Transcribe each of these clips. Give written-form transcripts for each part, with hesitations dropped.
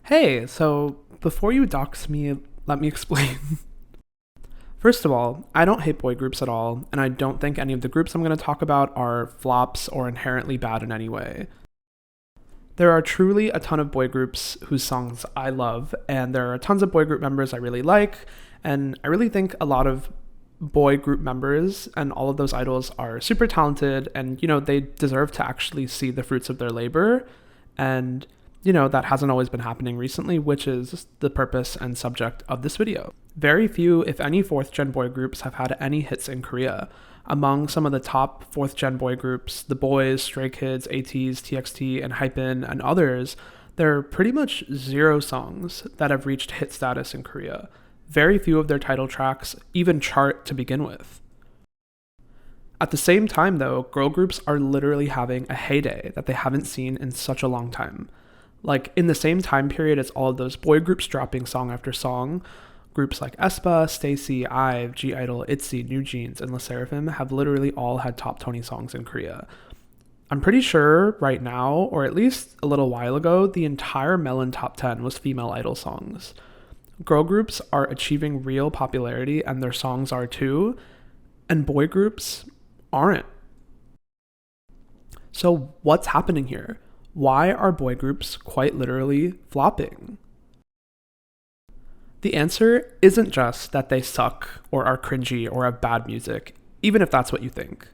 Hey, so before you dox me, let me explain. First of all, I don't hate boy groups at all, and I don't think any of the groups I'm going to talk about are flops or inherently bad in any way. There are truly a ton of boy groups whose songs I love, and there are tons of boy group members I really like, and I really think a lot of boy group members and all of those idols are super talented and they deserve to actually see the fruits of their labor. And that hasn't always been happening recently, which is the purpose and subject of this video. Very few, if any, fourth gen boy groups have had any hits in Korea. Among some of the top fourth gen boy groups, The Boys, Stray Kids, ATEEZ, TXT, enhypen, and others, there are pretty much zero songs that have reached hit status in Korea. Very few of their title tracks even chart to begin with. At the same time, though, girl groups are literally having a heyday that they haven't seen in such a long time. Like, in the same time period as all of those boy groups dropping song after song, groups like aespa, STAYC, IVE, G-idol, ITZY, New Jeans, and LE SSERAFIM have literally all had top 20 songs in Korea. I'm pretty sure right now, or at least a little while ago, the entire Melon top 10 was female idol songs. Girl groups are achieving real popularity, and their songs are too, and boy groups aren't. So what's happening here? Why are boy groups quite literally flopping? The answer isn't just that they suck or are cringy or have bad music, even if that's what you think.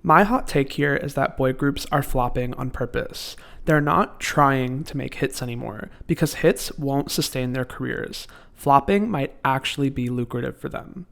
My hot take here is that boy groups are flopping on purpose. They're not trying to make hits anymore because hits won't sustain their careers. Flopping might actually be lucrative for them.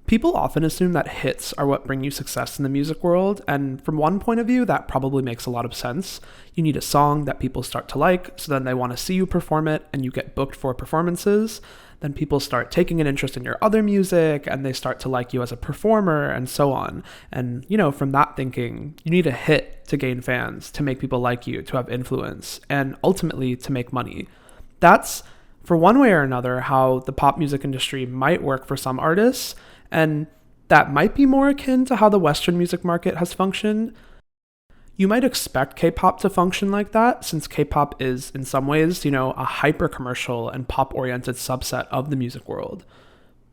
People often assume that hits are what bring you success in the music world, and from one point of view, that probably makes a lot of sense. You need a song that people start to like, so then they want to see you perform it, and you get booked for performances. Then people start taking an interest in your other music, and they start to like you as a performer, and so on. And, from that thinking, you need a hit to gain fans, to make people like you, to have influence, and ultimately to make money. That's, for one way or another, how the pop music industry might work for some artists, and that might be more akin to how the Western music market has functioned. You might expect K-pop to function like that, since K-pop is, in some ways, a hyper-commercial and pop-oriented subset of the music world.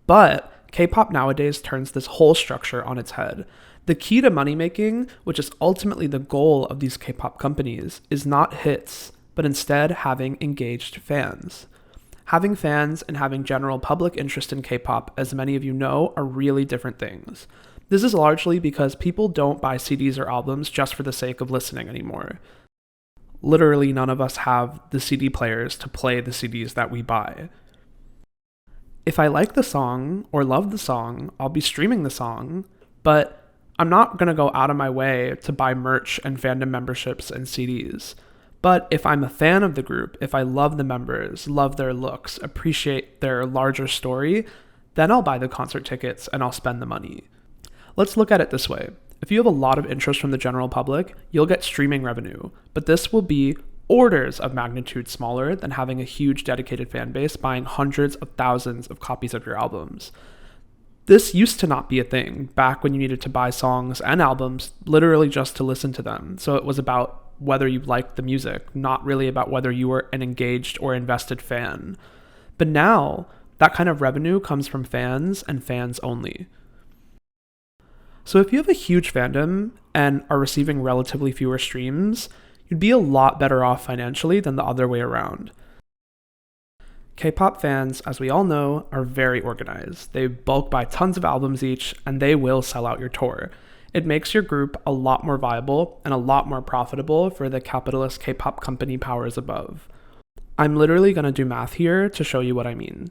But K-pop nowadays turns this whole structure on its head. The key to money-making, which is ultimately the goal of these K-pop companies, is not hits, but instead having engaged fans. Having fans and having general public interest in K-pop, as many of you know, are really different things. This is largely because people don't buy CDs or albums just for the sake of listening anymore. Literally, none of us have the CD players to play the CDs that we buy. If I like the song or love the song, I'll be streaming the song, but I'm not going to go out of my way to buy merch and fandom memberships and CDs. But if I'm a fan of the group, if I love the members, love their looks, appreciate their larger story, then I'll buy the concert tickets and I'll spend the money. Let's look at it this way. If you have a lot of interest from the general public, you'll get streaming revenue, but this will be orders of magnitude smaller than having a huge dedicated fan base buying hundreds of thousands of copies of your albums. This used to not be a thing, back when you needed to buy songs and albums literally just to listen to them. So it was about whether you liked the music, not really about whether you were an engaged or invested fan. But now, that kind of revenue comes from fans and fans only. So if you have a huge fandom and are receiving relatively fewer streams, you'd be a lot better off financially than the other way around. K-pop fans, as we all know, are very organized. They bulk buy tons of albums each, and they will sell out your tour. It makes your group a lot more viable and a lot more profitable for the capitalist K-pop company powers above. I'm literally going to do math here to show you what I mean.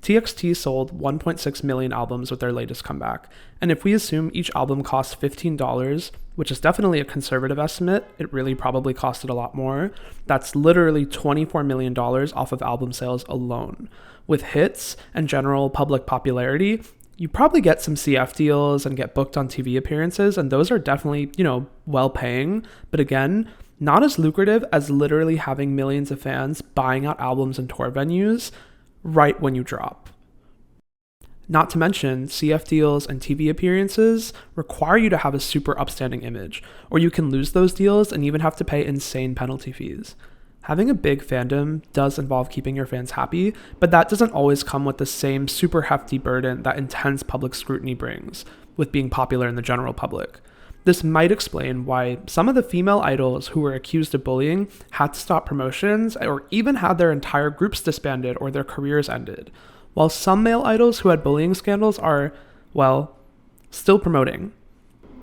TXT sold 1.6 million albums with their latest comeback, and if we assume each album costs $15, which is definitely a conservative estimate, it really probably costed a lot more, that's literally $24 million off of album sales alone. With hits and general public popularity, you probably get some CF deals and get booked on TV appearances, and those are definitely, well paying, but again, not as lucrative as literally having millions of fans buying out albums and tour venues right when you drop. Not to mention, CF deals and TV appearances require you to have a super upstanding image, or you can lose those deals and even have to pay insane penalty fees. Having a big fandom does involve keeping your fans happy, but that doesn't always come with the same super hefty burden that intense public scrutiny brings with being popular in the general public. This might explain why some of the female idols who were accused of bullying had to stop promotions or even had their entire groups disbanded or their careers ended, while some male idols who had bullying scandals are, well, still promoting.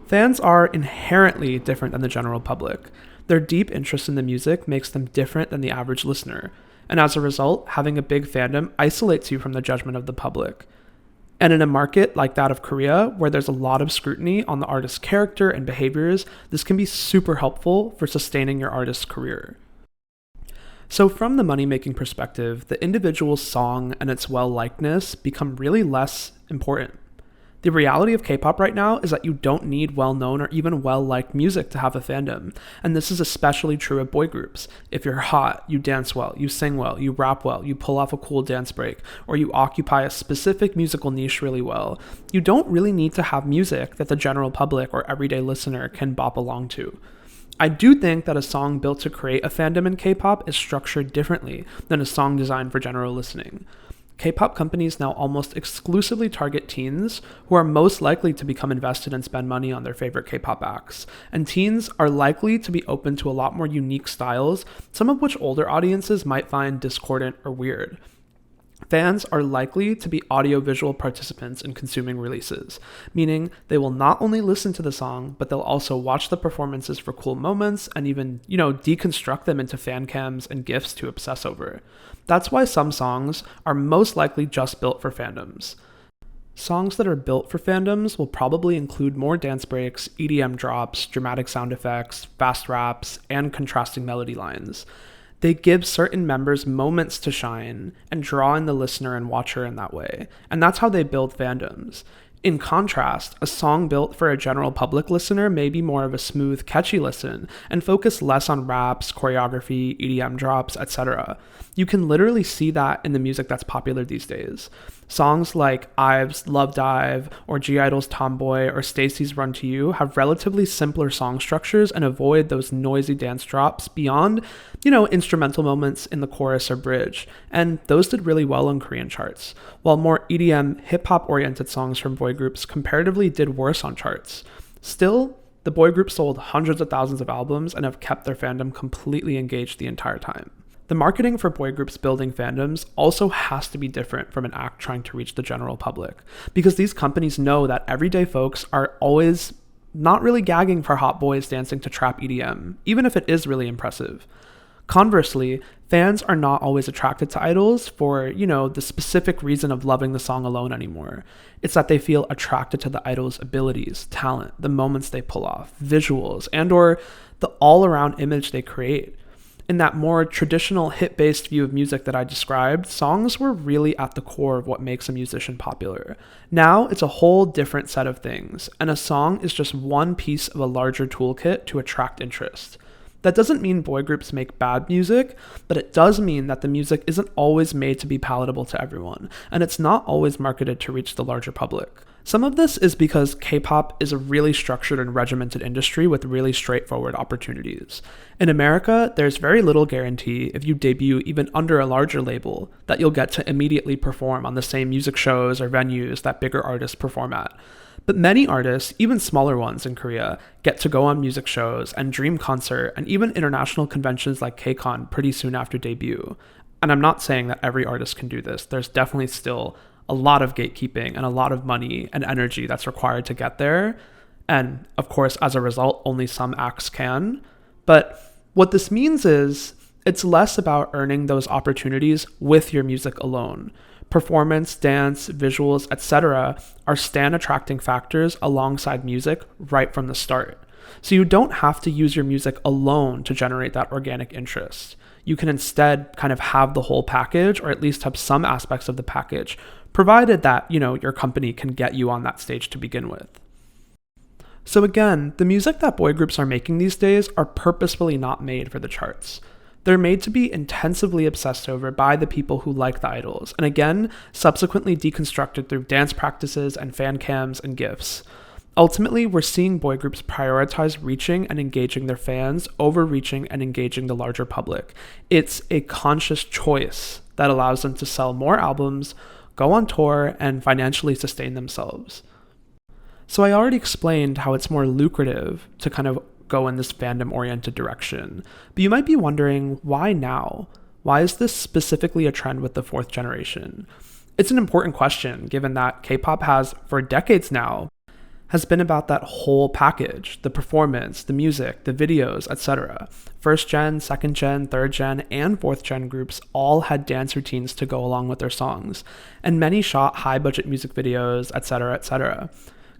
Fans are inherently different than the general public. Their deep interest in the music makes them different than the average listener, and as a result, having a big fandom isolates you from the judgment of the public. And in a market like that of Korea, where there's a lot of scrutiny on the artist's character and behaviors, this can be super helpful for sustaining your artist's career. So from the money-making perspective, the individual song and its well-likedness become really less important. The reality of K-pop right now is that you don't need well-known or even well-liked music to have a fandom, and this is especially true of boy groups. If you're hot, you dance well, you sing well, you rap well, you pull off a cool dance break, or you occupy a specific musical niche really well, you don't really need to have music that the general public or everyday listener can bop along to. I do think that a song built to create a fandom in K-pop is structured differently than a song designed for general listening. K-pop companies now almost exclusively target teens who are most likely to become invested and spend money on their favorite K-pop acts. And teens are likely to be open to a lot more unique styles, some of which older audiences might find discordant or weird. Fans are likely to be audiovisual participants in consuming releases, meaning they will not only listen to the song, but they'll also watch the performances for cool moments and even, deconstruct them into fan cams and GIFs to obsess over. That's why some songs are most likely just built for fandoms. Songs that are built for fandoms will probably include more dance breaks, EDM drops, dramatic sound effects, fast raps, and contrasting melody lines. They give certain members moments to shine and draw in the listener and watcher in that way, and that's how they build fandoms. In contrast, a song built for a general public listener may be more of a smooth, catchy listen and focus less on raps, choreography, EDM drops, etc. You can literally see that in the music that's popular these days. Songs like IVE's Love Dive or G-Idol's Tomboy or Stacey's Run to You have relatively simpler song structures and avoid those noisy dance drops beyond, instrumental moments in the chorus or bridge. And those did really well on Korean charts, while more EDM, hip-hop oriented songs from boy groups comparatively did worse on charts. Still, the boy group sold hundreds of thousands of albums and have kept their fandom completely engaged the entire time. The marketing for boy groups building fandoms also has to be different from an act trying to reach the general public, because these companies know that everyday folks are always not really gagging for hot boys dancing to trap EDM, even if it is really impressive. Conversely, fans are not always attracted to idols for, the specific reason of loving the song alone anymore. It's that they feel attracted to the idol's abilities, talent, the moments they pull off, visuals, and or the all-around image they create. In that more traditional hit-based view of music that I described, songs were really at the core of what makes a musician popular. Now, it's a whole different set of things, and a song is just one piece of a larger toolkit to attract interest. That doesn't mean boy groups make bad music, but it does mean that the music isn't always made to be palatable to everyone, and it's not always marketed to reach the larger public. Some of this is because K-pop is a really structured and regimented industry with really straightforward opportunities. In America, there's very little guarantee if you debut even under a larger label that you'll get to immediately perform on the same music shows or venues that bigger artists perform at. But many artists, even smaller ones in Korea, get to go on music shows and Dream Concert and even international conventions like KCON pretty soon after debut. And I'm not saying that every artist can do this. There's definitely still a lot of gatekeeping and a lot of money and energy that's required to get there. And of course, as a result, only some acts can. But what this means is it's less about earning those opportunities with your music alone. Performance, dance, visuals, etc. are stan attracting factors alongside music right from the start. So you don't have to use your music alone to generate that organic interest. You can instead kind of have the whole package, or at least have some aspects of the package, provided that, your company can get you on that stage to begin with. So again, the music that boy groups are making these days are purposefully not made for the charts. They're made to be intensively obsessed over by the people who like the idols, and again, subsequently deconstructed through dance practices and fan cams and GIFs. Ultimately, we're seeing boy groups prioritize reaching and engaging their fans over reaching and engaging the larger public. It's a conscious choice that allows them to sell more albums, go on tour, and financially sustain themselves. So I already explained how it's more lucrative to kind of go in this fandom-oriented direction. But you might be wondering, why now? Why is this specifically a trend with the fourth generation? It's an important question, given that K-pop has, for decades now, has been about that whole package, the performance, the music, the videos, etc. First gen, second gen, third gen, and fourth gen groups all had dance routines to go along with their songs, and many shot high budget music videos, etc., etc.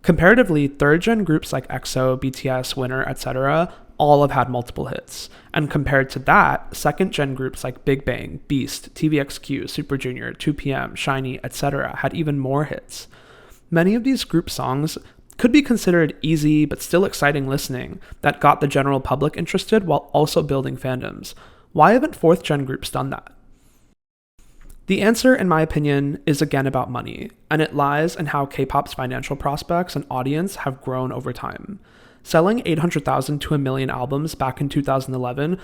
Comparatively, third gen groups like EXO, BTS, Winner, etc. all have had multiple hits. And compared to that, second gen groups like Big Bang, Beast, TVXQ, Super Junior, 2PM, SHINee, etc. had even more hits. Many of these group songs could be considered easy but still exciting listening that got the general public interested while also building fandoms. Why haven't fourth gen groups done that? The answer, in my opinion, is again about money, and it lies in how K-pop's financial prospects and audience have grown over time. Selling 800,000 to 1 million albums back in 2011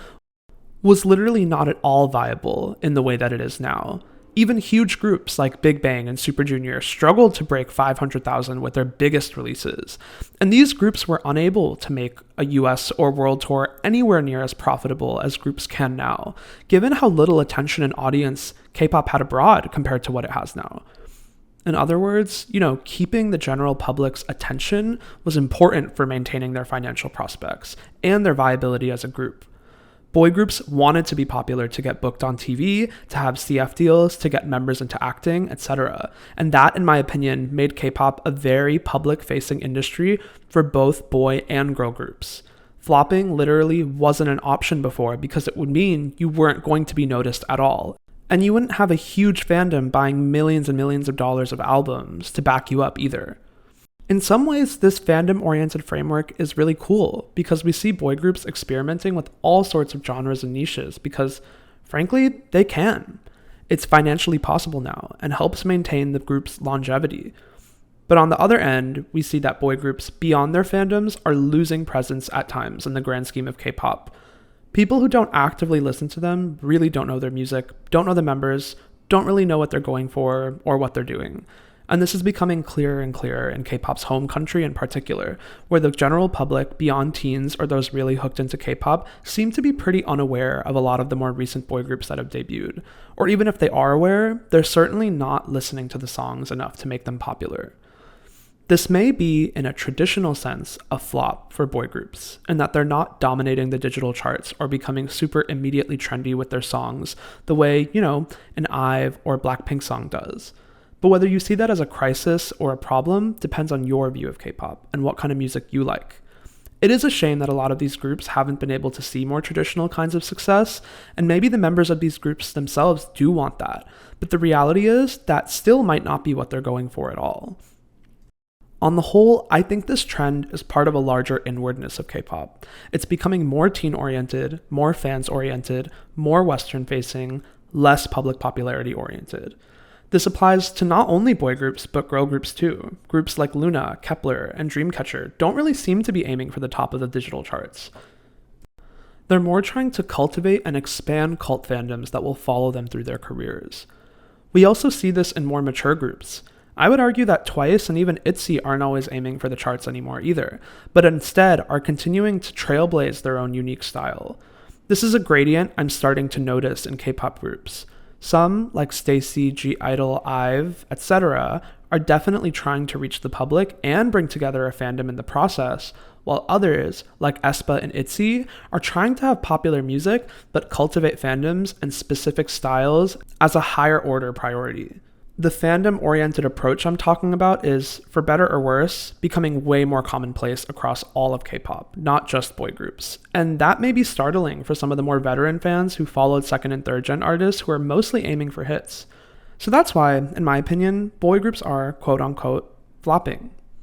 was literally not at all viable in the way that it is now. Even huge groups like Big Bang and Super Junior struggled to break 500,000 with their biggest releases, and these groups were unable to make a US or world tour anywhere near as profitable as groups can now, given how little attention and audience K-pop had abroad compared to what it has now. In other words, keeping the general public's attention was important for maintaining their financial prospects and their viability as a group. Boy groups wanted to be popular to get booked on TV, to have CF deals, to get members into acting, etc. And that, in my opinion, made K-pop a very public-facing industry for both boy and girl groups. Flopping literally wasn't an option before because it would mean you weren't going to be noticed at all. And you wouldn't have a huge fandom buying millions and millions of dollars of albums to back you up either. In some ways, this fandom-oriented framework is really cool because we see boy groups experimenting with all sorts of genres and niches because, frankly, they can. It's financially possible now and helps maintain the group's longevity. But on the other end, we see that boy groups beyond their fandoms are losing presence at times in the grand scheme of K-pop. People who don't actively listen to them really don't know their music, don't know the members, don't really know what they're going for or what they're doing. And this is becoming clearer and clearer in K-pop's home country in particular, where the general public, beyond teens or those really hooked into K-pop, seem to be pretty unaware of a lot of the more recent boy groups that have debuted. Or even if they are aware, they're certainly not listening to the songs enough to make them popular. This may be, in a traditional sense, a flop for boy groups, in that they're not dominating the digital charts or becoming super immediately trendy with their songs, the way, an IVE or Blackpink song does. But whether you see that as a crisis or a problem depends on your view of K-pop and what kind of music you like. It is a shame that a lot of these groups haven't been able to see more traditional kinds of success, and maybe the members of these groups themselves do want that, but the reality is that still might not be what they're going for at all. On the whole, I think this trend is part of a larger inwardness of K-pop. It's becoming more teen-oriented, more fans-oriented, more Western-facing, less public popularity-oriented. This applies to not only boy groups, but girl groups too. Groups like Luna, Kepler, and Dreamcatcher don't really seem to be aiming for the top of the digital charts. They're more trying to cultivate and expand cult fandoms that will follow them through their careers. We also see this in more mature groups. I would argue that Twice and even ITZY aren't always aiming for the charts anymore either, but instead are continuing to trailblaze their own unique style. This is a gradient I'm starting to notice in K-pop groups. Some, like Stacey, G-Idol, IVE, etc., are definitely trying to reach the public and bring together a fandom in the process, while others, like aespa and ITZY, are trying to have popular music but cultivate fandoms and specific styles as a higher order priority. The fandom-oriented approach I'm talking about is, for better or worse, becoming way more commonplace across all of K-pop, not just boy groups. And that may be startling for some of the more veteran fans who followed second and third gen artists who are mostly aiming for hits. So that's why, in my opinion, boy groups are, quote-unquote, flopping.